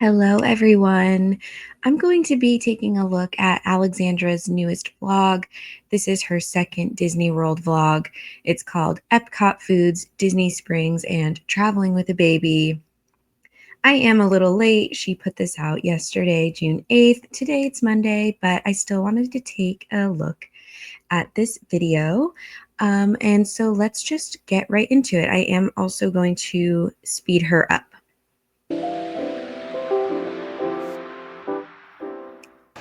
Hello, everyone. I'm going to be taking a look at Alexandra's newest vlog. This is her second Disney World vlog. It's called Epcot Foods, Disney Springs, and Traveling with a Baby. I am a little late. She put this out yesterday, June 8th. Today it's Monday, but I still wanted to take a look at this video. And so let's just get right into it. I am also going to speed her up.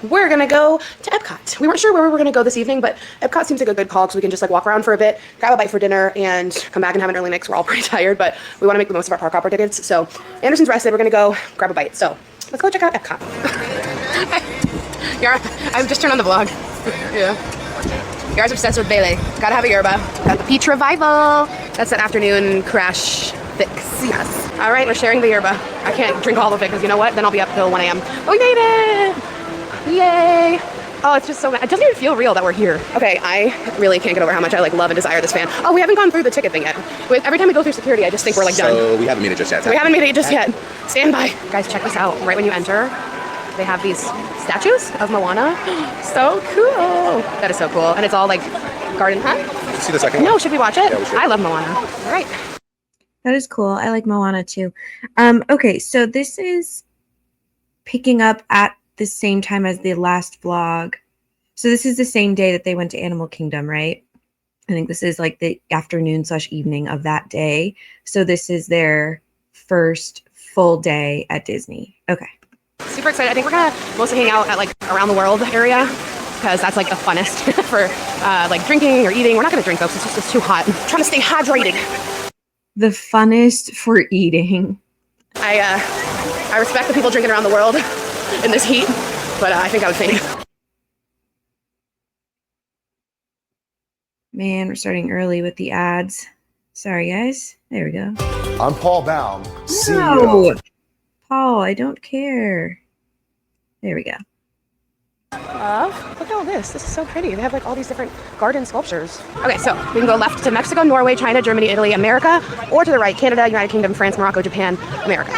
We're gonna go to Epcot. We weren't sure where we were gonna go this evening, but Epcot seems like a good call because we can just like walk around for a bit, grab a bite for dinner, and come back and have an early night 'cause we're all pretty tired, but we want to make the most of our park hopper tickets. So Anderson's rested. We're gonna go grab a bite. So let's go check out Epcot. I've just turned on the vlog. Yeah. Yara's obsessed with Bailey. Gotta have a yerba. Got the Peach Revival. That's an afternoon crash fix. Yes. All right, we're sharing the yerba. I can't drink all of it because you know what? Then I'll be up till 1 a.m. But we made it! Yay! Oh, it's just so bad. It doesn't even feel real that we're here. Okay, I really can't get over how much I like love and desire this fan. Oh, we haven't gone through the ticket thing yet. Every time we go through security, I just think we're like done. So we haven't made it just yet. We haven't made it just yet. Stand by. Guys, check this out. Right when you enter, they have these statues of Moana. So cool. That is so cool. And it's all like garden, huh? Did you see the second one? No, should we watch it? Yeah, we should. I love Moana. All right. That is cool. I like Moana too. Okay, so this is picking up at the same time as the last vlog. So this is the same day that they went to Animal Kingdom, right? I think this is like the afternoon/evening of that day. So this is their first full day at Disney. Okay. Super excited. I think we're gonna mostly hang out at like around the world area because that's like the funnest for like drinking or eating. We're not gonna drink though because it's too hot. I'm trying to stay hydrated. The funnest for eating. I respect the people drinking around the world in this heat, but I think I would faint. Man, we're starting early with the ads. Sorry, guys. There we go. I'm Paul Baum, CEO. No! Paul, I don't care. There we go. Look at all this. This is so pretty. They have like all these different garden sculptures. Okay, so we can go left to Mexico, Norway, China, Germany, Italy, America, or to the right, Canada, United Kingdom, France, Morocco, Japan, America.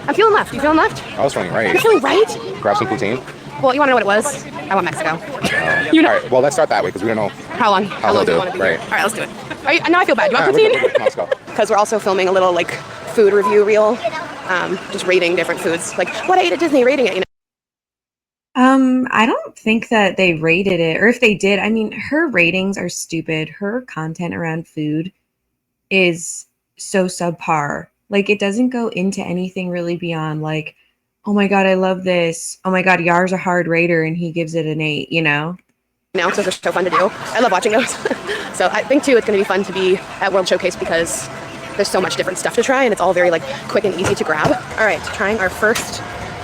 I'm feeling left. You feeling left? I was feeling right. You're feeling right? Grab some poutine. Well, you want to know what it was? I want Mexico. You know. All right, well, let's start that way because we don't know How long we'll do you do. want to be Right. here? All right, let's do it. Now I feel bad. You want poutine? Let's go. Because we're also filming a little like food review reel, just rating different foods, like what I ate at Disney, rating it. You know. I don't think that they rated it, or if they did, I mean, her ratings are stupid. Her content around food is so subpar. Like, it doesn't go into anything really beyond like, oh my God, I love this. Oh my God, Yar's a hard rater and he gives it an 8, you know? Now, so they're so fun to do. I love watching those. So I think too, it's going to be fun to be at World Showcase because there's so much different stuff to try and it's all very like quick and easy to grab. All right, trying our first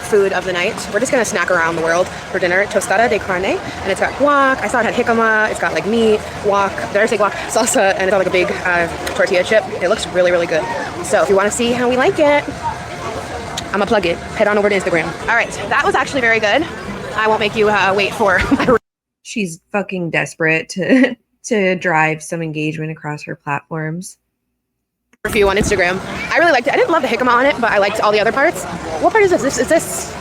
food of the night. We're just gonna snack around the world for dinner. Tostada de carne, and it's got guac. I saw it had jicama. It's got like meat, guac. Did I say guac? Salsa, and it's got like a big tortilla chip. It looks really, really good. So if you want to see how we like it, I'm gonna plug it. Head on over to Instagram. All right, that was actually very good. I won't make you wait for my. She's fucking desperate to drive some engagement across her platforms. Review on Instagram. I really liked it. I didn't love the jicama on it, but I liked all the other parts. What part is this? Is this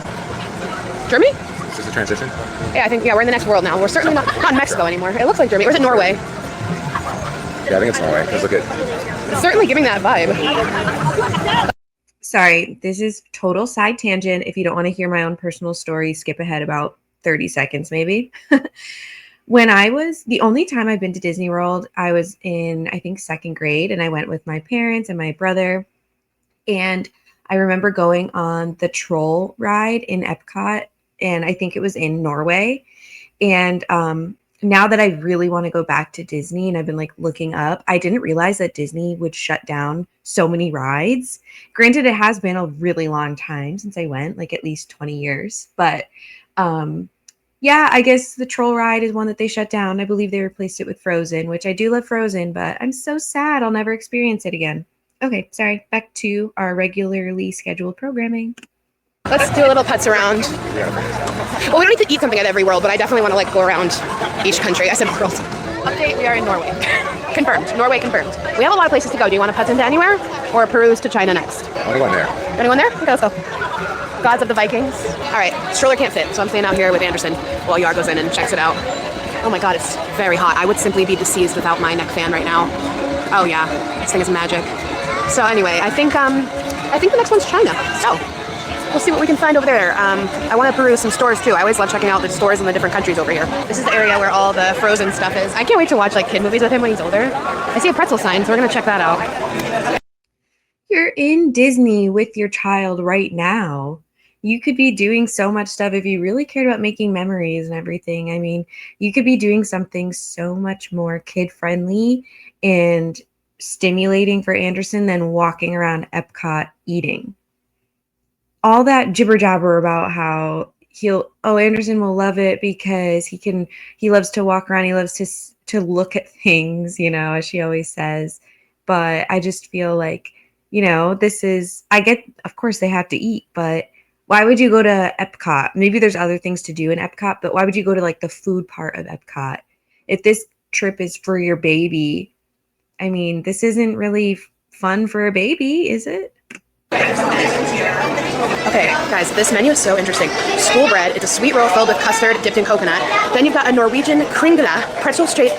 Germany? Is this a transition? Yeah, I think we're in the next world now. We're certainly not in Mexico anymore. It looks like Germany. Or is it Norway? Yeah, I think it's Norway. Let's look at. It's certainly giving that vibe. Sorry, this is total side tangent. If you don't want to hear my own personal story, skip ahead about 30 seconds maybe. The only time I've been to Disney World, I was in, I think, 2nd grade, and I went with my parents and my brother. And I remember going on the troll ride in Epcot, and I think it was in Norway. And now that I really want to go back to Disney, and I've been like looking up, I didn't realize that Disney would shut down so many rides. Granted, it has been a really long time since I went, like at least 20 years. But yeah, I guess the troll ride is one that they shut down. I believe they replaced it with Frozen, which I do love Frozen, but I'm so sad I'll never experience it again. Okay, sorry. Back to our regularly scheduled programming. Let's do a little putz around. Well, we don't need to eat something at every world, but I definitely want to like go around each country. I said world. Update, we are in Norway. confirmed. Norway confirmed. We have a lot of places to go. Do you want to put into anywhere? Or Peru's to China next? Anyone there? Anyone there? Okay, let's go. Gods of the Vikings. All right, stroller can't fit, so I'm staying out here with Anderson while Yar goes in and checks it out. Oh my God, it's very hot. I would simply be deceased without my neck fan right now. Oh yeah, this thing is magic. So anyway, I think the next one's China. So we'll see what we can find over there. I want to peruse some stores too. I always love checking out the stores in the different countries over here. This is the area where all the Frozen stuff is. I can't wait to watch like kid movies with him when he's older. I see a pretzel sign, so we're gonna check that out. You're in Disney with your child right now. You could be doing so much stuff if you really cared about making memories and everything. I mean, you could be doing something so much more kid-friendly and stimulating for Anderson than walking around Epcot eating. All that jibber jabber about how Anderson will love it because he loves to walk around, he loves to look at things, as she always says. But I just feel like, I get, of course they have to eat, but why would you go to Epcot? Maybe there's other things to do in Epcot, but why would you go to like the food part of Epcot? If this trip is for your baby, I mean, this isn't really fun for a baby, is it? Okay, guys, this menu is so interesting. School bread, it's a sweet roll filled with custard dipped in coconut. Then you've got a Norwegian kringle, pretzel-shaped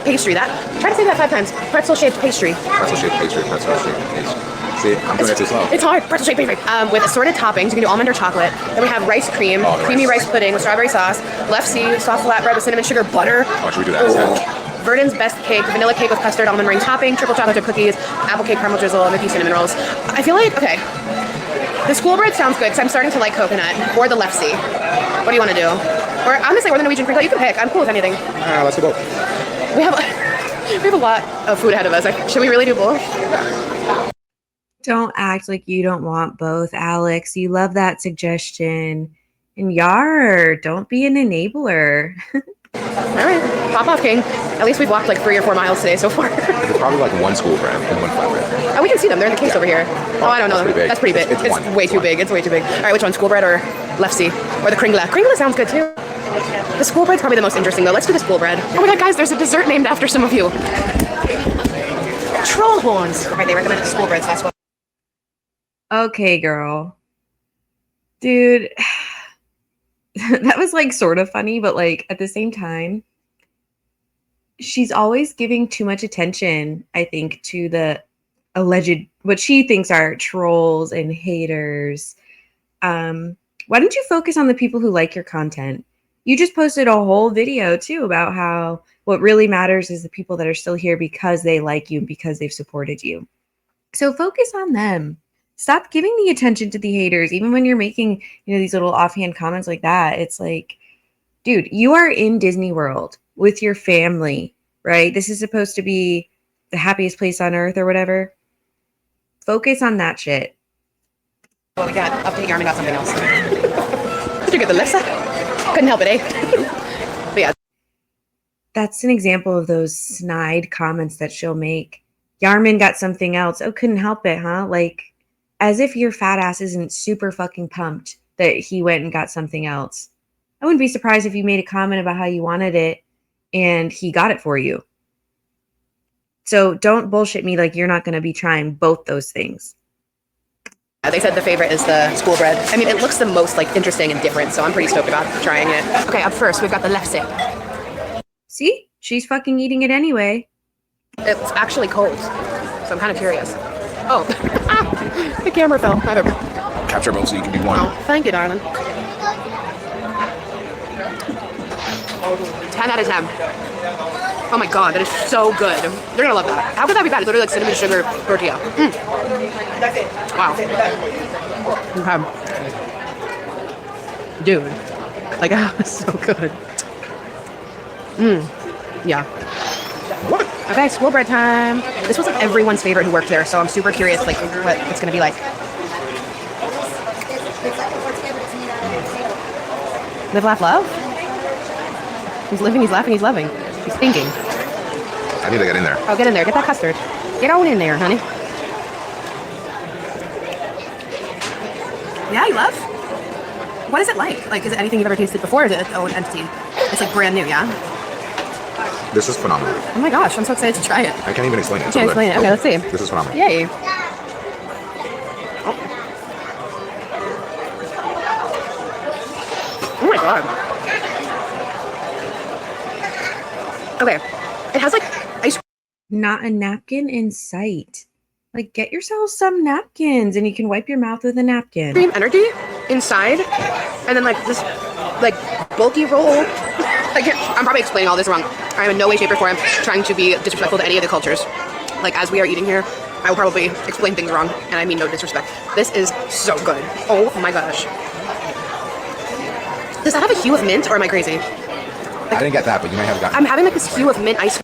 pastry. Try to say that 5 times. Pretzel-shaped pastry. Pretzel-shaped pastry, pretzel-shaped pastry. See, I'm doing it too slow. It's hard. Pretzel-shaped pastry. With assorted toppings. You can do almond or chocolate. Then we have rice cream, creamy rice pudding with strawberry sauce, lefse, soft flatbread with cinnamon sugar butter. Oh, should we do that instead? Verdon's Best Cake, vanilla cake with custard, almond ring topping, triple chocolate chip cookies, apple cake caramel drizzle, and Mickey cinnamon rolls. I feel like, okay, the school bread sounds good because I'm starting to like coconut or the lefse. What do you want to do? Or honestly, or the Norwegian crinkle. You can pick. I'm cool with anything. Let's do both. We have a lot of food ahead of us. Should we really do both? Don't act like you don't want both, Alex. You love that suggestion. And Yar, don't be an enabler. All right, pop off, King. At least we've walked like 3 or 4 miles today so far. There's probably like one school bread and one flatbread. Oh, we can see them. They're in the case over here. Oh, I don't know. That's pretty big. It's way too big. It's way too big. All right, which one? School bread or lefse? Or the kringle? Kringle sounds good too. The school bread's probably the most interesting though. Let's do the school bread. Oh my God, guys, there's a dessert named after some of you. Troll horns. All right, they recommended school bread, so that's what. Okay, girl. Dude, that was like sort of funny, but like at the same time, she's always giving too much attention, I think, to the alleged, what she thinks are trolls and haters. Why don't you focus on the people who like your content? You just posted a whole video too about how what really matters is the people that are still here because they like you, because they've supported you. So focus on them. Stop giving the attention to the haters, even when you're making, these little offhand comments like that. It's like, dude, you are in Disney World with your family, right? This is supposed to be the happiest place on earth or whatever. Focus on that shit. Well, we got update Yarn got something else. Did you get the left side? Couldn't help it, eh? But yeah. That's an example of those snide comments that she'll make. Yarman got something else. Oh, couldn't help it, huh? Like, as if your fat ass isn't super fucking pumped that he went and got something else. I wouldn't be surprised if you made a comment about how you wanted it and he got it for you. So don't bullshit me like you're not going to be trying both those things. They said the favorite is the school bread. I mean, it looks the most like interesting and different, so I'm pretty stoked about trying it. Okay, up first, we've got the lefse. See? She's fucking eating it anyway. It's actually cold, so I'm kind of curious. Oh, the camera fell. Capture both so you can be one. Oh, thank you, darling. 10 out of 10. Oh my God, that is so good. You're gonna love that. How could that be bad? It's literally like cinnamon sugar tortilla. Wow. Okay. Dude, like that was so good. Yeah. What? Okay, school bread time. This was like everyone's favorite who worked there, so I'm super curious like what it's gonna be like. Live, laugh, love? He's living, he's laughing, he's loving. He's thinking. I need to get in there. Oh, get in there. Get that custard. Get on in there, honey. Yeah, you love? What is it like? Like, is it anything you've ever tasted before, or is it its own entity? It's like brand new, yeah? This is phenomenal. Oh my gosh, I'm so excited to try it. I can't even explain it. I can't explain it. Okay, let's see. This is phenomenal. Yay. Oh my god. Okay. It has like ice Not a napkin in sight. Like, get yourself some napkins and you can wipe your mouth with a napkin. cream energy inside, and then like this like bulky roll. I'm probably explaining all this wrong. I am in no way, shape, or form trying to be disrespectful to any of the cultures. Like, as we are eating here, I will probably explain things wrong, and I mean no disrespect. This is so good. Oh my gosh. Does that have a hue of mint, or am I crazy? I didn't get that, but you might have gotten. I'm having like this hue of mint ice.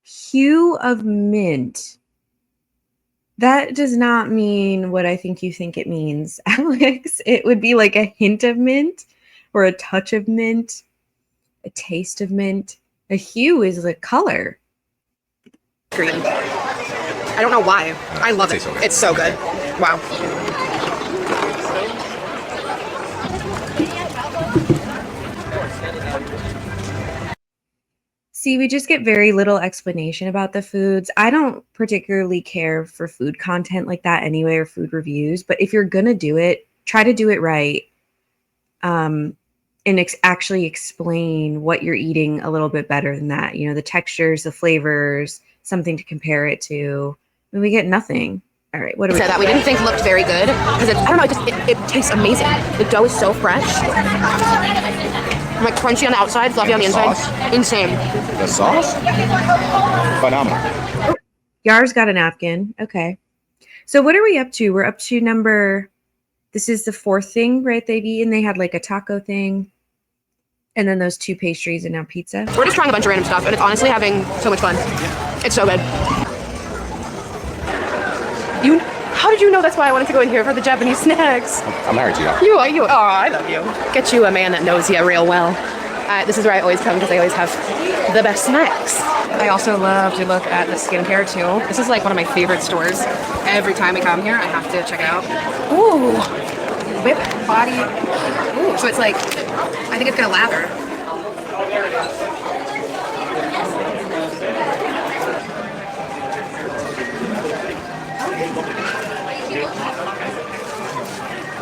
Hue of mint. That does not mean what I think you think it means, Alex. It would be like a hint of mint or a touch of mint, a taste of mint. A hue is a color. Green. I don't know why. I love it. It's so good. Wow. See, we just get very little explanation about the foods. I don't particularly care for food content like that anyway, or food reviews. But if you're going to do it, try to do it right. And actually explain what you're eating a little bit better than that. You know, the textures, the flavors, something to compare it to. And we get nothing. All right, what do we said that we didn't think looked very good because I don't know, it tastes amazing. The dough is so fresh. Like crunchy on the outside, fluffy on the inside. Sauce? Insane. The sauce? Phenomenal. Yar's got a napkin. Okay. So what are we up to? We're up to number, this is the fourth thing, right? They've eaten. They had like a taco thing. And then those two pastries and now pizza. We're just trying a bunch of random stuff and it's honestly having so much fun. It's so good. How did you know that's why I wanted to go in here for the Japanese snacks? I'm married to you. Oh, I love you. Get you a man that knows you real well. This is where I always come because I always have the best snacks. I also love to look at the skincare too. This is like one of my favorite stores. Every time we come here, I have to check it out. Ooh, whip body. Ooh, so it's like, I think it's gonna lather.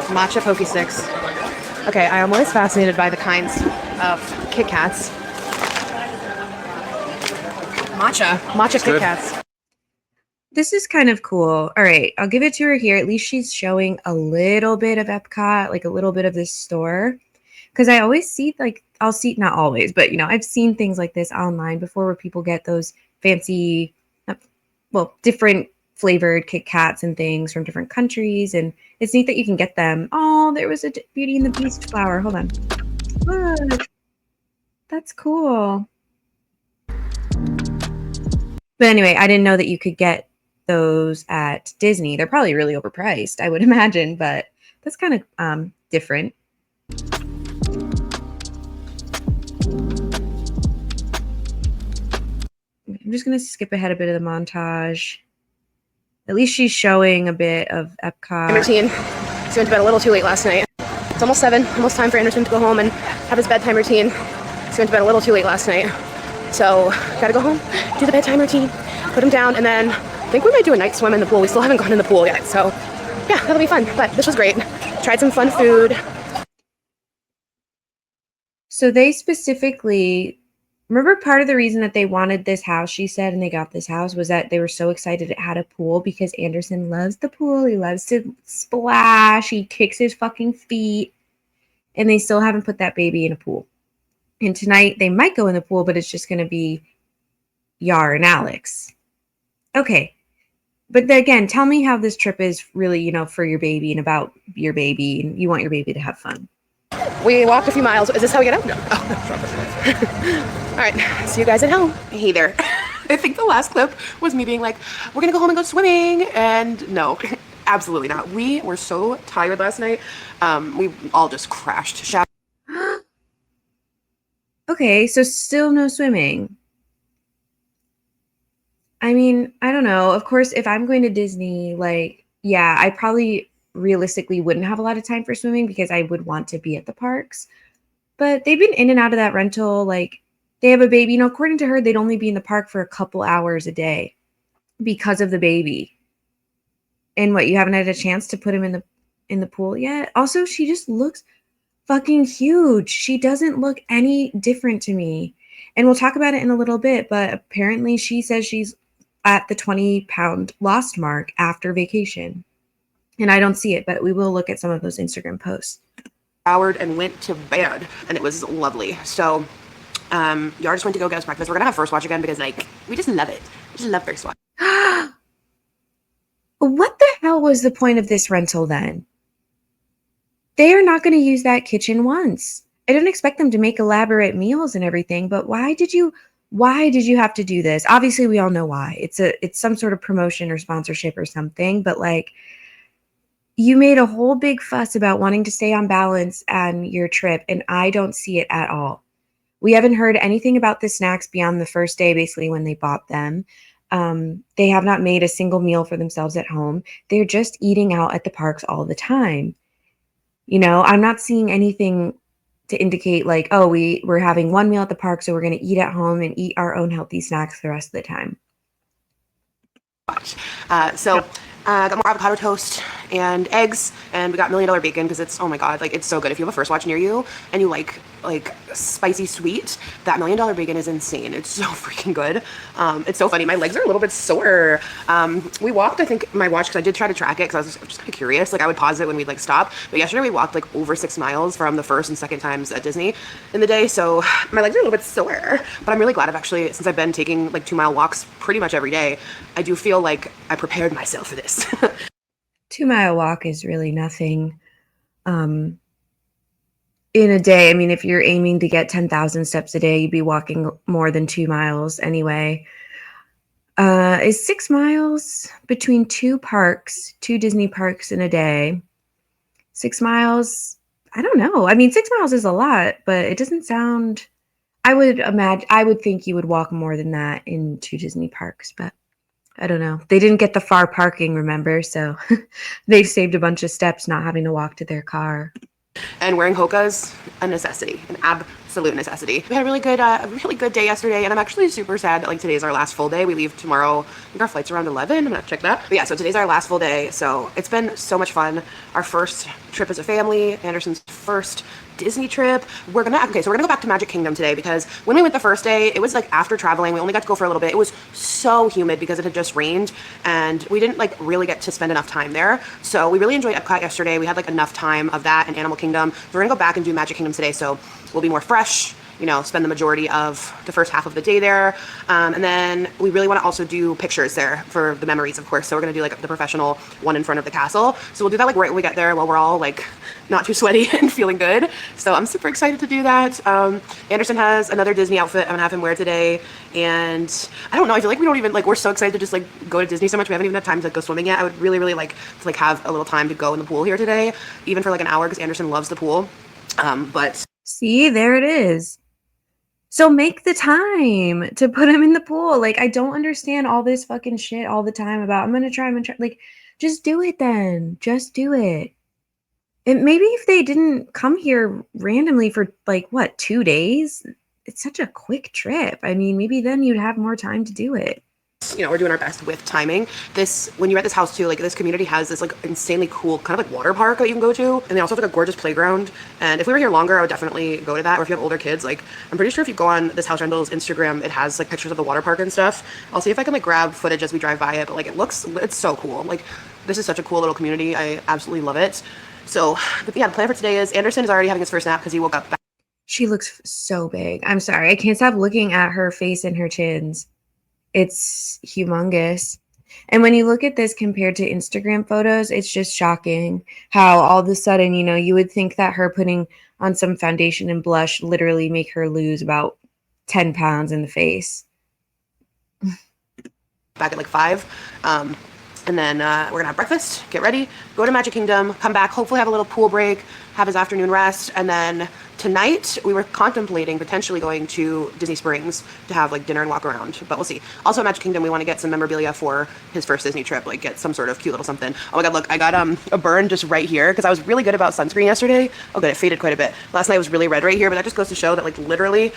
Matcha Poke Sticks. Okay, I am always fascinated by the kinds of Kit Kats. Matcha Kit Kats. This is kind of cool. All right, I'll give it to her here. At least she's showing a little bit of Epcot, like a little bit of this store. Because I always see, like, I'll see, not always, but, you know, I've seen things like this online before where people get those fancy, well, different flavored Kit Kats and things from different countries, and it's neat that you can get them. Oh, there was a Beauty and the Beast flower. Hold on. Look. That's cool. But anyway, I didn't know that you could get those at Disney. They're probably really overpriced, I would imagine, but that's kind of different. I'm just going to skip ahead a bit of the montage. At least she's showing a bit of Epcot. Routine. She went to bed a little too late last night. It's almost 7, almost time for Anderson to go home and have his bedtime routine. She went to bed a little too late last night. So, gotta go home, do the bedtime routine, put him down, and then I think we might do a night swim in the pool. We still haven't gone in the pool yet, so yeah, that'll be fun. But this was great. Tried some fun food. So they specifically, remember part of the reason that they wanted this house, she said, and they got this house was that they were so excited it had a pool because Anderson loves the pool. He loves to splash. He kicks his fucking feet. And they still haven't put that baby in a pool. And tonight they might go in the pool, but it's just going to be Yar and Alex. Okay. But again, tell me how this trip is really, you know, for your baby and about your baby. And you want your baby to have fun. We walked a few miles. Is this how we get out? No. Oh. All right. See you guys at home. Hey there. I think the last clip was me being like, we're going to go home and go swimming. And no, absolutely not. We were so tired last night. We all just crashed. Okay, so still no swimming. I mean, I don't know. Of course, if I'm going to Disney, like, yeah, I probably realistically wouldn't have a lot of time for swimming because I would want to be at the parks. But they've been in and out of that rental. Like, They have a baby. You know, according to her, they'd only be in the park for a couple hours a day because of the baby. And what, you haven't had a chance to put him in the pool yet? Also, she just looks fucking huge. She doesn't look any different to me. And we'll talk about it in a little bit, but apparently she says she's at the 20-pound lost mark after vacation. And I don't see it, but we will look at some of those Instagram posts. Showered and went to bed, and it was lovely. So Yara just went to go get us breakfast. We're gonna have First Watch again because like we just love it. We just love First Watch. What the hell was the point of this rental then? They are not going to use that kitchen once. I don't expect them to make elaborate meals and everything, but why did you have to do this? Obviously, we all know why. It's some sort of promotion or sponsorship or something, but like you made a whole big fuss about wanting to stay on balance on your trip, and I don't see it at all. We haven't heard anything about the snacks beyond the first day, basically when they bought them. They have not made a single meal for themselves at home. They're just eating out at the parks all the time. You know, I'm not seeing anything to indicate like, oh, we're having one meal at the park, so we're going to eat at home and eat our own healthy snacks the rest of the time. Got more avocado toast and eggs, and we got $1 Million bacon because it's, oh my god, like it's so good. If you have a First Watch near you and you like spicy sweet, that $1 Million bacon is insane. It's so freaking good. It's so funny. My legs are a little bit sore. We walked, I think, my watch, because I did try to track it because I was just kind of curious. Like I would pause it when we'd like stop. But yesterday we walked like over 6 miles from the first and second times at Disney in the day. So my legs are a little bit sore. But I'm really glad I've actually, since I've been taking like 2-mile walks pretty much every day, I do feel like I prepared myself for this. 2-mile walk is really nothing. In a day, I mean, if you're aiming to get 10,000 steps a day, you'd be walking more than 2 miles anyway. Is 6 miles between two Disney parks in a day? 6 miles? I don't know. I mean, 6 miles is a lot, but it doesn't sound. I would think you would walk more than that in 2 Disney parks, but I don't know. They didn't get the far parking, remember? So they've saved a bunch of steps not having to walk to their car. And wearing Hoka's a necessity, an absolute necessity. We had a really good day yesterday, and I'm actually super sad that like today's our last full day. We leave tomorrow. I think our flight's around 11. I'm gonna check that. But yeah, so today's our last full day. So it's been so much fun. Our first trip as a family, Anderson's first Disney trip. So we're gonna go back to Magic Kingdom today because when we went the first day, it was like after traveling, we only got to go for a little bit. It was so humid because it had just rained and we didn't like really get to spend enough time there. So we really enjoyed Epcot yesterday. We had like enough time of that and Animal Kingdom. So we're gonna go back and do Magic Kingdom today. So we'll be more fresh, you know, spend the majority of the first half of the day there. And then we really want to also do pictures there for the memories, of course. So we're going to do like the professional one in front of the castle. So we'll do that like right when we get there while we're all like not too sweaty and feeling good. So I'm super excited to do that. Anderson has another Disney outfit I'm going to have him wear today. And I don't know, I feel like we don't even like, we're so excited to just like go to Disney so much. We haven't even had time to like go swimming yet. I would really, really like to like have a little time to go in the pool here today, even for like an hour because Anderson loves the pool. But see, there it is. So make the time to put him in the pool. Like, I don't understand all this fucking shit all the time about, I'm gonna try. Like, just do it then. Just do it. And maybe if they didn't come here randomly for, like, what, 2 days? It's such a quick trip. I mean, maybe then you'd have more time to do it. You know, we're doing our best with timing. When you're at this house too, like this community has this like insanely cool kind of like water park that you can go to, and they also have like a gorgeous playground. And if we were here longer, I would definitely go to that. Or if you have older kids, like I'm pretty sure if you go on this house rental's Instagram, it has like pictures of the water park and stuff. I'll see if I can like grab footage as we drive by it, but like it's so cool. Like this is such a cool little community. I absolutely love it. So yeah, the plan for today is Anderson is already having his first nap because he woke up. She looks so big. I'm sorry, I can't stop looking at her face and her chins. It's humongous. And when you look at this compared to Instagram photos, it's just shocking how all of a sudden, you know, you would think that her putting on some foundation and blush literally make her lose about 10 pounds in the face. Back at like 5. And then we're going to have breakfast, get ready, go to Magic Kingdom, come back, hopefully have a little pool break, have his afternoon rest. And then tonight we were contemplating potentially going to Disney Springs to have like dinner and walk around, but we'll see. Also at Magic Kingdom, we want to get some memorabilia for his first Disney trip, like get some sort of cute little something. Oh my God, look, I got a burn just right here because I was really good about sunscreen yesterday. Oh good, it faded quite a bit. Last night was really red right here, but that just goes to show that like literally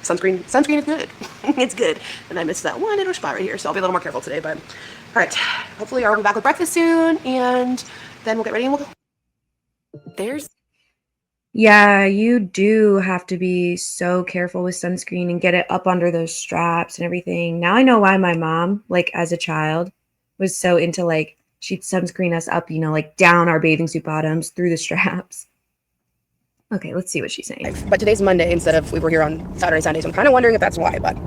Sunscreen is good. It's good. And I missed that one little spot right here, so I'll be a little more careful today. But all right, hopefully I'll be back with breakfast soon, and then we'll get ready and we'll go. Yeah, you do have to be so careful with sunscreen and get it up under those straps and everything. Now I know why my mom, like as a child, was so into like she'd sunscreen us up, you know, like down our bathing suit bottoms through the straps. Okay, let's see what she's saying. But today's Monday instead of we were here on Saturday, Sunday, so I'm kind of wondering if that's why, but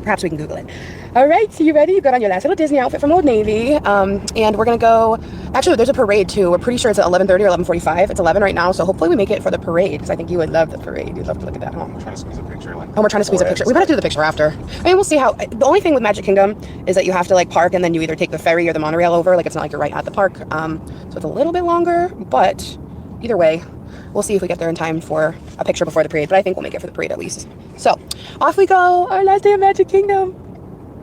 perhaps we can Google it. All right, so you ready? You got on your last little Disney outfit from Old Navy, and we're gonna go. Actually, there's a parade too. We're pretty sure it's at 11:30 or 11:45. It's 11 right now, so hopefully we make it for the parade because I think you would love the parade. You'd love to look at that, huh? I'm trying to squeeze a picture. Oh, we're trying to squeeze a picture. We better do the picture after. I mean, we'll see how. The only thing with Magic Kingdom is that you have to like park and then you either take the ferry or the monorail over. Like it's not like you're right at the park. So it's a little bit longer, but either way, we'll see if we get there in time for a picture before the parade. But I think we'll make it for the parade at least. So off we go. Our last day of Magic Kingdom.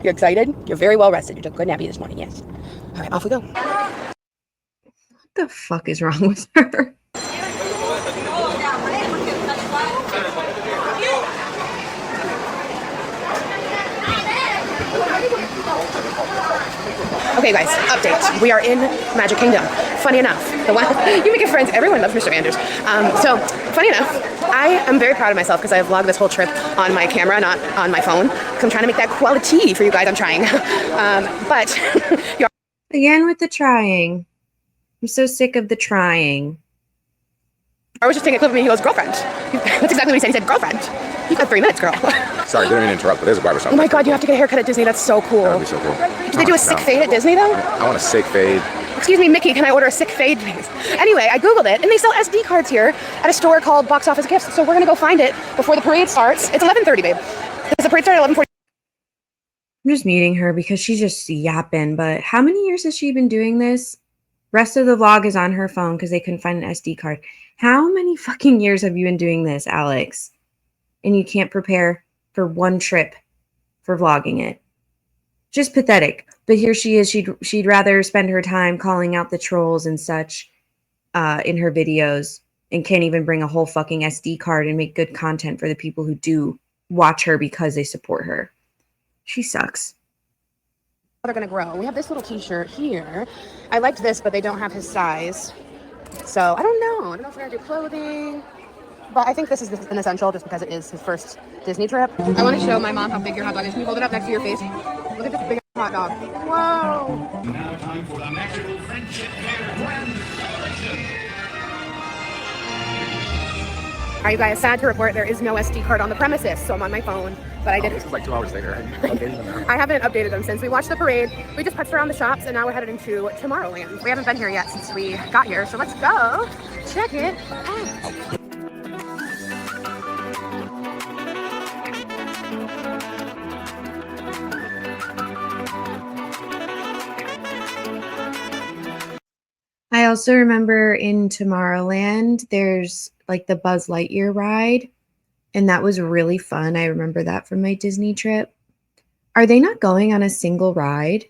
You're excited? You're very well rested. You took a good nappy this morning. Yes. All right, off we go. What the fuck is wrong with her? Okay, guys, update. We are in Magic Kingdom. Funny enough, the one you make friends. Everyone loves Mr. Anders. So, funny enough, I am very proud of myself because I vlogged this whole trip on my camera, not on my phone. Because I'm trying to make that quality for you guys. I'm trying, but Again with the trying. I'm so sick of the trying. I was just taking a clip of me. He goes, girlfriend. That's exactly what he said. He said, girlfriend. You've got 3 minutes, girl. Sorry, didn't mean to interrupt, but there's a barbershop. Oh my God, you have to get a haircut at Disney. That's so cool. That would be so cool. Do they do a sick fade at Disney though? I want a sick fade. Excuse me, Mickey, can I order a sick fade, please? Anyway, I Googled it, and they sell SD cards here at a store called Box Office Gifts. So we're gonna go find it before the parade starts. It's 11:30, babe. Does the parade start at 11:40? I'm just muting her because she's just yapping. But how many years has she been doing this? Rest of the vlog is on her phone because they couldn't find an SD card. How many fucking years have you been doing this, Alex? And you can't prepare for one trip for vlogging it. Just pathetic. But here she is. She'd rather spend her time calling out the trolls and such in her videos and can't even bring a whole fucking SD card and make good content for the people who do watch her because they support her. She sucks. They're gonna grow. We have this little t-shirt here. I liked this, but they don't have his size. So I don't know. I don't know if we're gonna do clothing. But I think this is an essential just because it is his first Disney trip. I want to show my mom how big your hot dog is. Can you hold it up next to your face? Look at this big hot dog. Whoa! Now time for the magical friendship fair. Are you guys sad to report there is no SD card on the premises? So I'm on my phone, but I didn't. This is like 2 hours later. I haven't updated them since we watched the parade. We just punched around the shops and now we're headed into Tomorrowland. We haven't been here yet since we got here, so let's go check it out. I also remember in Tomorrowland, there's like the Buzz Lightyear ride, and that was really fun. I remember that from my Disney trip. Are they not going on a single ride?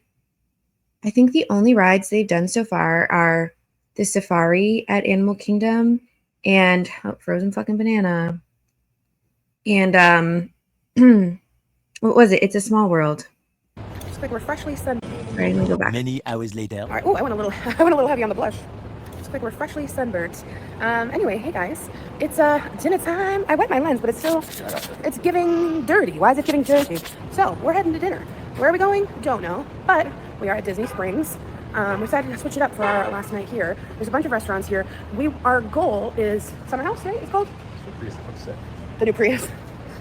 I think the only rides they've done so far are the Safari at Animal Kingdom and Frozen fucking Banana. And what was it? It's a Small World. Just quick, we're freshly sun. All right, let me go back. Many hours later. All right. Oh, I went a little heavy on the blush. Just quick, we're freshly sunburnt. Anyway, hey guys, it's dinner time. I wet my lens, but it's giving dirty. Why is it getting dirty? So we're heading to dinner. Where are we going? Don't know, but we are at Disney Springs. We decided to switch it up for our last night here. There's a bunch of restaurants here. Our goal is Summer House, right? It's called the new Prius.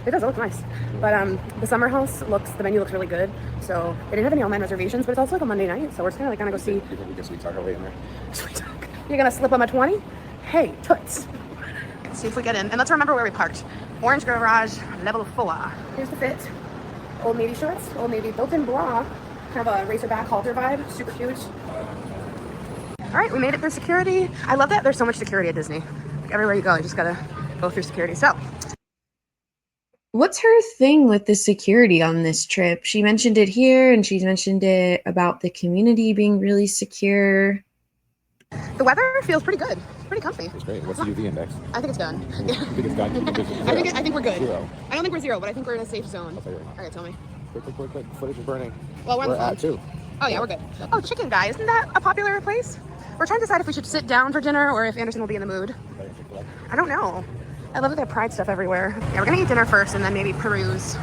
It does. It looks nice. But the Summer House the menu looks really good. So they didn't have any online reservations, but it's also like a Monday night. So we're just gonna go see. You think we get Sweet Talk early in there? Sweet Talk. You're gonna slip them a 20? Hey, toots. Let's see if we get in. And let's remember where we parked. Orange Garage, level 4. Here's the fit. Old Navy shorts, Old Navy built-in bra. Kind of a racerback halter vibe. Super cute. All right, we made it through security. I love that there's so much security at Disney. Like everywhere you go, you just gotta go through security. So. What's her thing with the security on this trip? She mentioned it here, and she's mentioned it about the community being really secure. The weather feels pretty good. Pretty comfy. It's great. What's the UV index? I think it's done. I think it's done. I think we're good. 0. I don't think we're 0, but I think we're in a safe zone. I'll tell you right now. All right, tell me. Quick. Footage is burning. Well, we're at 2. Oh yeah, we're good. Oh, Chicken Guy. Isn't that a popular place? We're trying to decide if we should sit down for dinner or if Anderson will be in the mood. I don't know. I love that they have Pride stuff everywhere. Yeah, we're gonna eat dinner first and then maybe peruse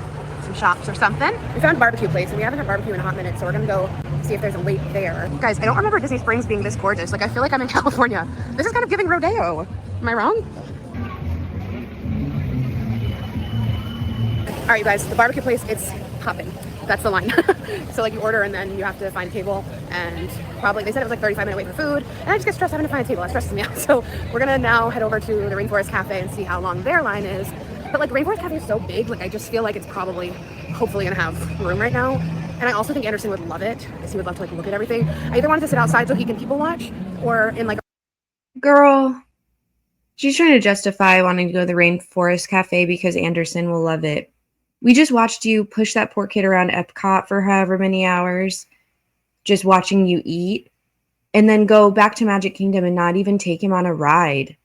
some shops or something. We found a barbecue place and we haven't had barbecue in a hot minute, so we're gonna go see if there's a wait there. Guys, I don't remember Disney Springs being this gorgeous. Like, I feel like I'm in California. This is kind of giving rodeo. Am I wrong? All right, you guys, the barbecue place, it's popping. That's the line. So like you order and then you have to find a table, and probably they said it was like 35-minute wait for food, and I just get stressed having to find a table. That stresses me out. So we're gonna now head over to the Rainforest Cafe and see how long their line is. But like Rainforest Cafe is so big, like I just feel like it's probably hopefully gonna have room right now. And I also think Anderson would love it because he would love to like look at everything. I either wanted to sit outside so he can people watch, or in like Girl, she's trying to justify wanting to go to the Rainforest Cafe because Anderson will love it. We just watched you push that poor kid around Epcot for however many hours, just watching you eat, and then go back to Magic Kingdom and not even take him on a ride.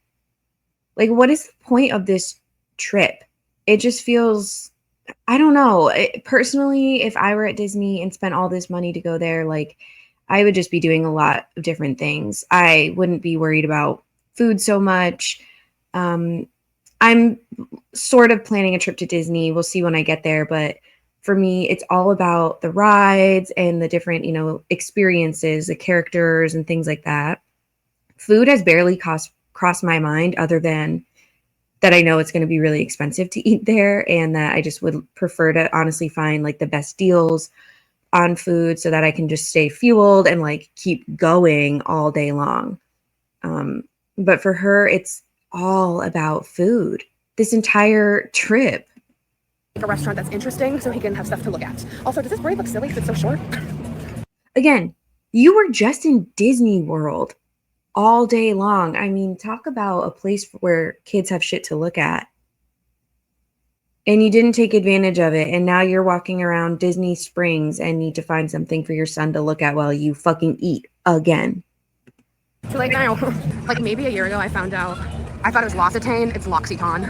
Like, what is the point of this trip? It just feels, I don't know. Personally, if I were at Disney and spent all this money to go there, like, I would just be doing a lot of different things. I wouldn't be worried about food so much. I'm sort of planning a trip to Disney. We'll see when I get there. But for me, it's all about the rides and the different, experiences, the characters and things like that. Food has barely crossed my mind, other than that I know it's going to be really expensive to eat there, and that I just would prefer to honestly find like the best deals on food so that I can just stay fueled and like keep going all day long. But for her, it's all about food this entire trip. a restaurant that's interesting so he can have stuff to look at. Also, does this braid look silly because it's so short? Again, you were just in Disney World all day long. I mean, talk about a place where kids have shit to look at. And you didn't take advantage of it. And now you're walking around Disney Springs and need to find something for your son to look at while you fucking eat again. Too late now. Like maybe a year ago I found out. I thought it was L'Occitane. It's L'Occitane.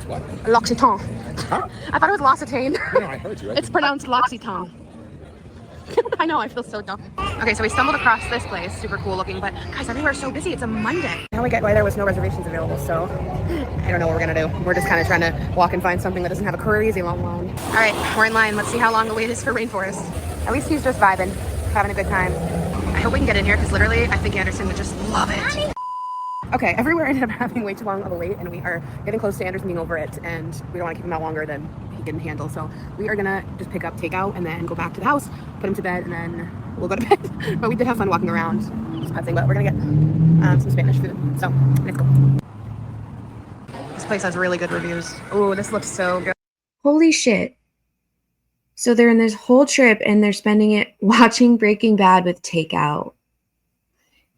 What? L'Occitane. Huh? I thought it was L'Occitane. No, I heard you. It's pronounced L'Occitane. I know, I feel so dumb. Okay, so we stumbled across this place, super cool looking, but guys, everywhere is so busy. It's a Monday. Now we get why there was no reservations available, so I don't know what we're gonna do. We're just kind of trying to walk and find something that doesn't have a crazy long line. All right, we're in line. Let's see how long the wait is for Rainforest. At least he's just vibing, having a good time. I hope we can get in here because literally I think Anderson would just love it. Okay, everywhere ended up having way too long of a wait, and we are getting close to Anderson being over it, and we don't want to keep him out longer than he can handle. So we are gonna just pick up takeout and then go back to the house, put him to bed, and then we'll go to bed. But we did have fun walking around, just putzing, but we're gonna get some Spanish food. So let's go. This place has really good reviews. Oh, this looks so good. Holy shit. So they're in this whole trip and they're spending it watching Breaking Bad with takeout.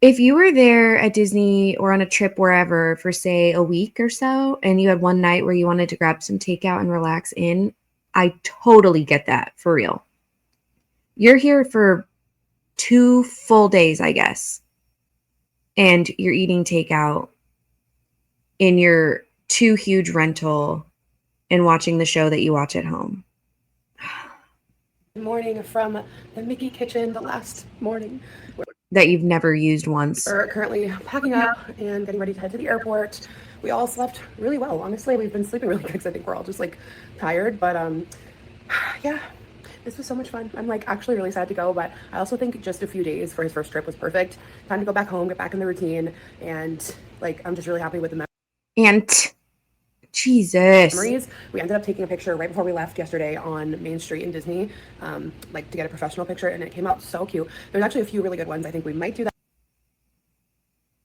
If you were there at Disney or on a trip wherever for, say, a week or so, and you had one night where you wanted to grab some takeout and relax in, I totally get that, for real. You're here for 2 full days, I guess, and you're eating takeout in your 2 huge rental and watching the show that you watch at home. Morning from the Mickey kitchen, the last morning. That you've never used once. We're currently packing up and getting ready to head to the airport. We all slept really well. Honestly, we've been sleeping really good because I think we're all just like tired. But yeah, this was so much fun. I'm like actually really sad to go, but I also think just a few days for his first trip was perfect. Time to go back home, get back in the routine, and like I'm just really happy with the And Jesus. memories. We ended up taking a picture right before we left yesterday on Main Street in Disney, like to get a professional picture, and it came out so cute. There's actually a few really good ones. I think we might do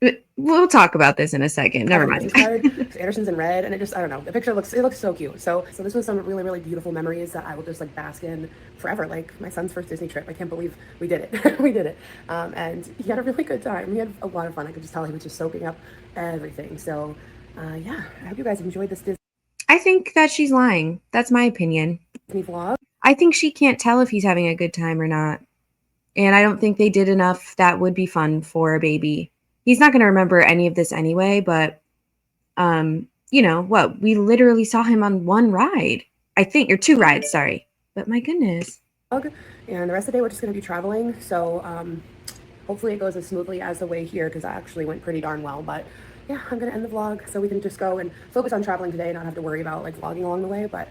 that. We'll talk about this in a second. Never mind. Anderson's in red, and I don't know. The picture looks so cute. So this was some really, really beautiful memories that I will just like bask in forever. Like my son's first Disney trip. I can't believe we did it. We did it. And he had a really good time. We had a lot of fun. I could just tell he was just soaking up everything. So yeah, I hope you guys enjoyed this Disney I think that she's lying. That's my opinion. vlog. I think she can't tell if he's having a good time or not. And I don't think they did enough that would be fun for a baby. he's not going to remember any of this anyway, but you know what? We literally saw him on one ride, I think, or two rides, sorry. But my goodness. And the rest of the day, we're just going to be traveling. So hopefully it goes as smoothly as the way here, because that actually went pretty darn well. But yeah, I'm going to end the vlog so we can just go and focus on traveling today and not have to worry about like vlogging along the way. But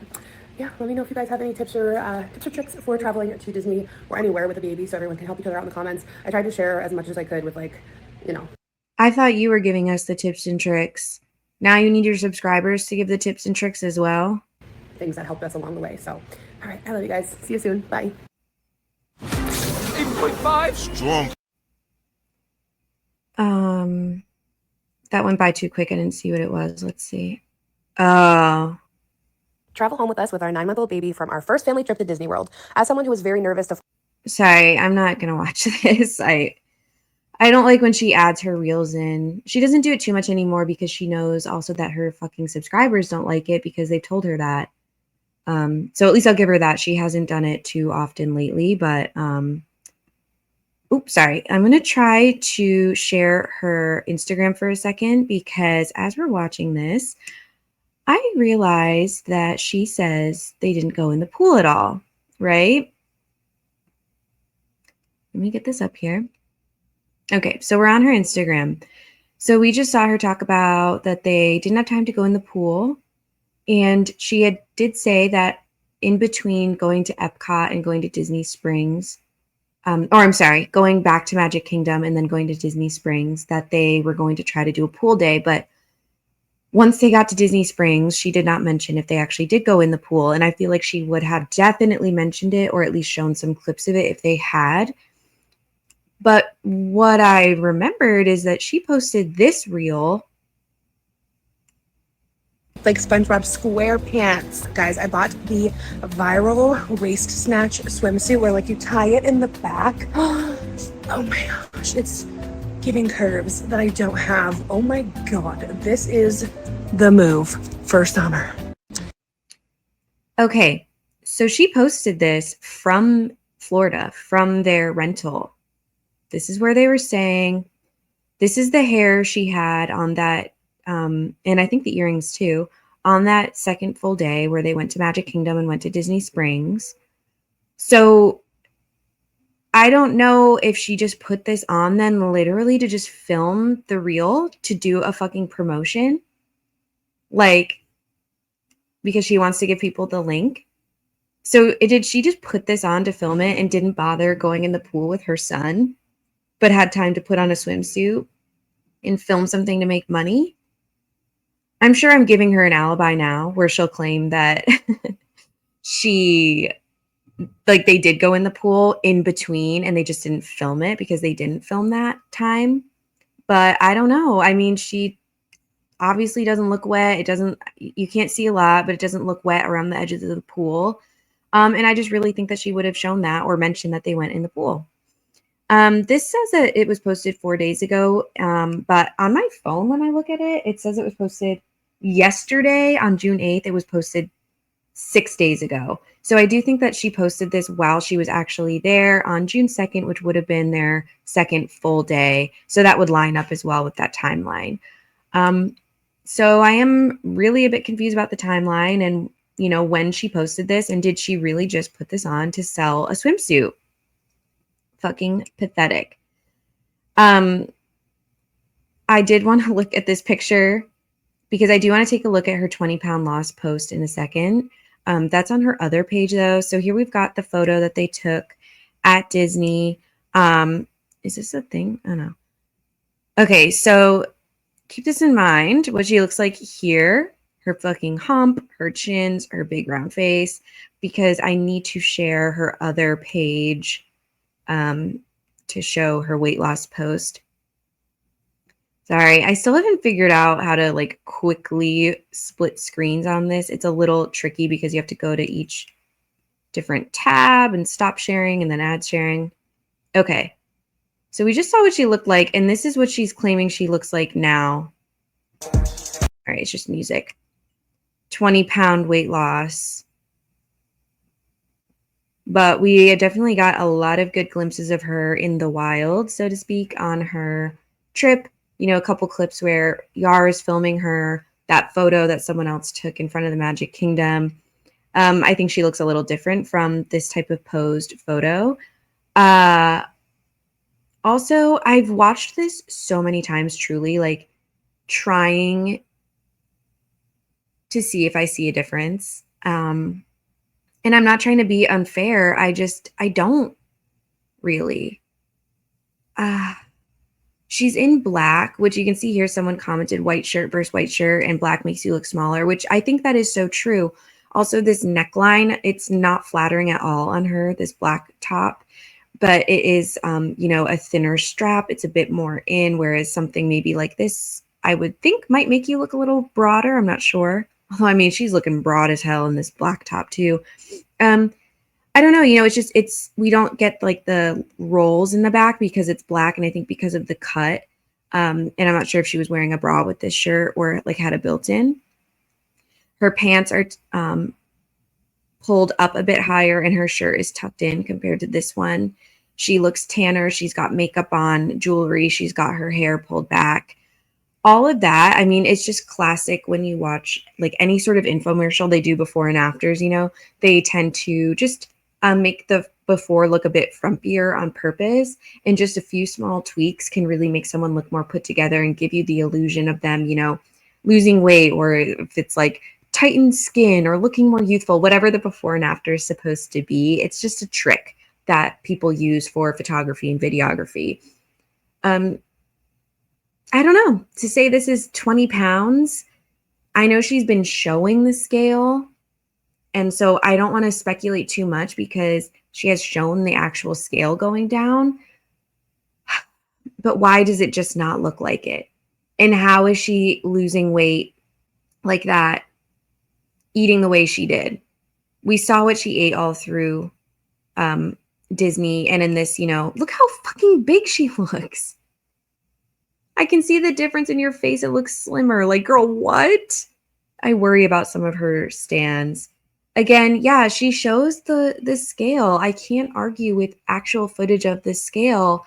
yeah, let me know if you guys have any tips or tricks for traveling to Disney or anywhere with a baby, so everyone can help each other out in the comments. I tried to share as much as I could with, like, you know. I thought you were giving us the tips and tricks. Now you need your subscribers to give the tips and tricks as well. Things that helped us along the way. So, all right, I love you guys. See you soon. Bye. 8.5 strong. That went by too quick. I didn't see what it was. Let's see. Oh. Travel home with us with our 9-month-old baby from our first family trip to Disney World. As someone who was very nervous to... Sorry, I'm not gonna watch this. I don't like when she adds her reels in. She doesn't do it too much anymore because she knows also that her fucking subscribers don't like it because they told her that. So at least I'll give her that. She hasn't done it too often lately, but oops, sorry. I'm going to try to share her Instagram for a second because as we're watching this, I realized that she says they didn't go in the pool at all, right? Let me get this up here. Okay, so we're on her Instagram. So we just saw her talk about that they didn't have time to go in the pool. And she did say that in between going to Epcot and going to Disney Springs, or I'm sorry, going back to Magic Kingdom and then going to Disney Springs, that they were going to try to do a pool day. But once they got to Disney Springs, she did not mention if they actually did go in the pool. And I feel like she would have definitely mentioned it or at least shown some clips of it if they had. But what I remembered is that she posted this reel. Like SpongeBob SquarePants. Guys, I bought the viral waist snatch swimsuit where like you tie it in the back. Oh my gosh, it's giving curves that I don't have. Oh my god, this is the move for summer. Okay, so she posted this from Florida, from their rental. This is where they were staying. This is the hair she had on that, and I think the earrings too, on that second full day where they went to Magic Kingdom and went to Disney Springs. So I don't know if she just put this on then literally to just film the reel to do a fucking promotion. Like, because she wants to give people the link. So did she just put this on to film it and didn't bother going in the pool with her son, but had time to put on a swimsuit and film something to make money? I'm sure I'm giving her an alibi now where she'll claim that they did go in the pool in between and they just didn't film it because they didn't film that time. But I don't know. I mean, she obviously doesn't look wet. You can't see a lot, but it doesn't look wet around the edges of the pool. And I just really think that she would have shown that or mentioned that they went in the pool. This says that it was posted 4 days ago, but on my phone, when I look at it, it says it was posted yesterday on June 8th. It was posted 6 days ago. So I do think that she posted this while she was actually there on June 2nd, which would have been their second full day. So that would line up as well with that timeline. So I am really a bit confused about the timeline and, you know, when she posted this, and did she really just put this on to sell a swimsuit? Fucking pathetic. I did want to look at this picture because I do want to take a look at her 20-pound loss post in a second. That's on her other page though. So here we've got the photo that they took at Disney. Is this a thing? I don't know. Okay, so keep this in mind, what she looks like here, her fucking hump, her chins, her big round face, because I need to share her other page to show her weight loss post. Sorry, I still haven't figured out how to like quickly split screens on this. It's a little tricky because you have to go to each different tab and stop sharing and then add sharing. Okay, so we just saw what she looked like, and this is what she's claiming she looks like now. All right, it's just music. 20-pound weight loss. But we definitely got a lot of good glimpses of her in the wild, so to speak, on her trip a couple clips where Yar is filming her, that photo that someone else took in front of the Magic Kingdom. I think she looks a little different from this type of posed photo. Also, I've watched this so many times, truly, like trying to see if I see a difference. And I'm not trying to be unfair. I don't really. She's in black, which you can see here. Someone commented white shirt versus white shirt, and black makes you look smaller, which I think that is so true. Also, this neckline, it's not flattering at all on her, this black top, but it is, a thinner strap. It's a bit more in, whereas something maybe like this, I would think might make you look a little broader. I'm not sure. Although, I mean, she's looking broad as hell in this black top too. I don't know, we don't get like the rolls in the back because it's black, and I think because of the cut. And I'm not sure if she was wearing a bra with this shirt or like had a built-in. Her pants are pulled up a bit higher, and her shirt is tucked in compared to this one. She looks tanner. She's got makeup on, jewelry. She's got her hair pulled back. All of that, I mean, it's just classic when you watch like any sort of infomercial they do before and afters, they tend to just make the before look a bit frumpier on purpose, and just a few small tweaks can really make someone look more put together and give you the illusion of them, losing weight, or if it's like tightened skin or looking more youthful, whatever the before and after is supposed to be. It's just a trick that people use for photography and videography. I don't know. To say this is 20 pounds, I know she's been showing the scale, and so I don't want to speculate too much because she has shown the actual scale going down. But why does it just not look like it? And how is she losing weight like that, eating the way she did? We saw what she ate all through Disney, and in this, look how fucking big she looks. I can see the difference in your face. It looks slimmer. Like, girl, what? I worry about some of her stands. Again, yeah, she shows the scale. I can't argue with actual footage of the scale,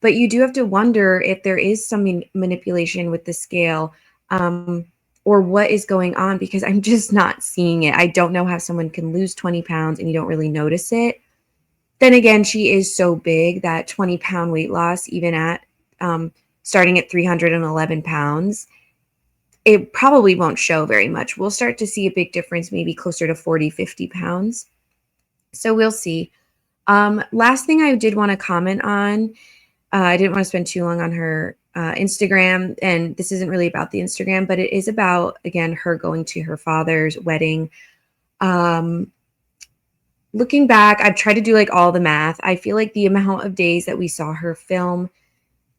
but you do have to wonder if there is some manipulation with the scale, or what is going on, because I'm just not seeing it. I don't know how someone can lose 20 pounds and you don't really notice it. Then again, she is so big that 20-pound weight loss, even at starting at 311 pounds, it probably won't show very much. We'll start to see a big difference, maybe closer to 40, 50 pounds. So we'll see. Last thing I did want to comment on, I didn't want to spend too long on her Instagram, and this isn't really about the Instagram, but it is about, again, her going to her father's wedding. Looking back, I've tried to do like all the math. I feel like the amount of days that we saw her film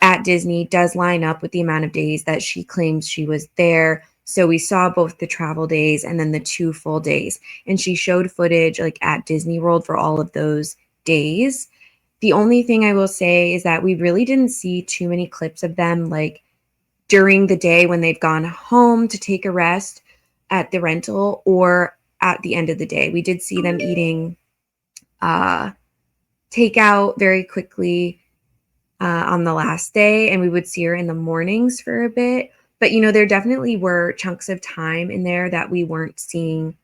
at Disney does line up with the amount of days that she claims she was there. So we saw both the travel days and then the 2 full days. And she showed footage like at Disney World for all of those days. The only thing I will say is that we really didn't see too many clips of them like during the day when they've gone home to take a rest at the rental, or at the end of the day. We did see them eating takeout very quickly on the last day, and we would see her in the mornings for a bit. But, there definitely were chunks of time in there that we weren't seeing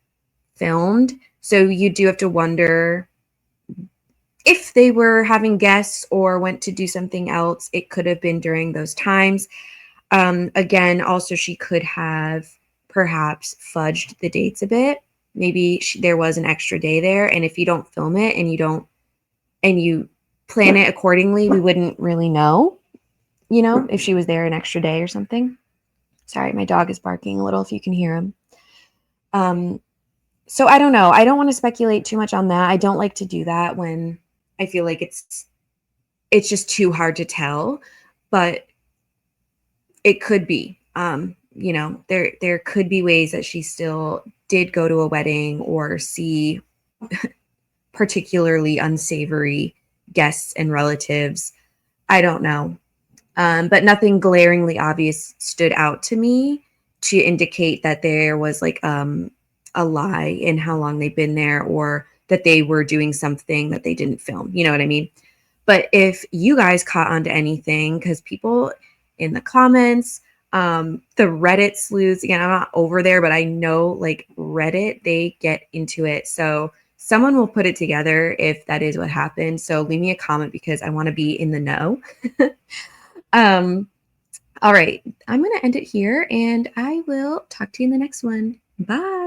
filmed. So you do have to wonder if they were having guests or went to do something else. It could have been during those times. Again, also, she could have perhaps fudged the dates a bit. Maybe there was an extra day there, and if you don't film it and you plan it accordingly, we wouldn't really know, if she was there an extra day or something. Sorry, my dog is barking a little, if you can hear him. So I don't know. I don't want to speculate too much on that. I don't like to do that when I feel like it's just too hard to tell, but it could be. There could be ways that she still did go to a wedding or see particularly unsavory guests and relatives. I don't know. But nothing glaringly obvious stood out to me to indicate that there was like a lie in how long they've been there, or that they were doing something that they didn't film. You know what I mean? But if you guys caught on to anything, because people in the comments. The Reddit sleuths, again, I'm not over there, but I know like Reddit, they get into it. So someone will put it together if that is what happened. So leave me a comment because I want to be in the know. All right, I'm going to end it here and I will talk to you in the next one. Bye.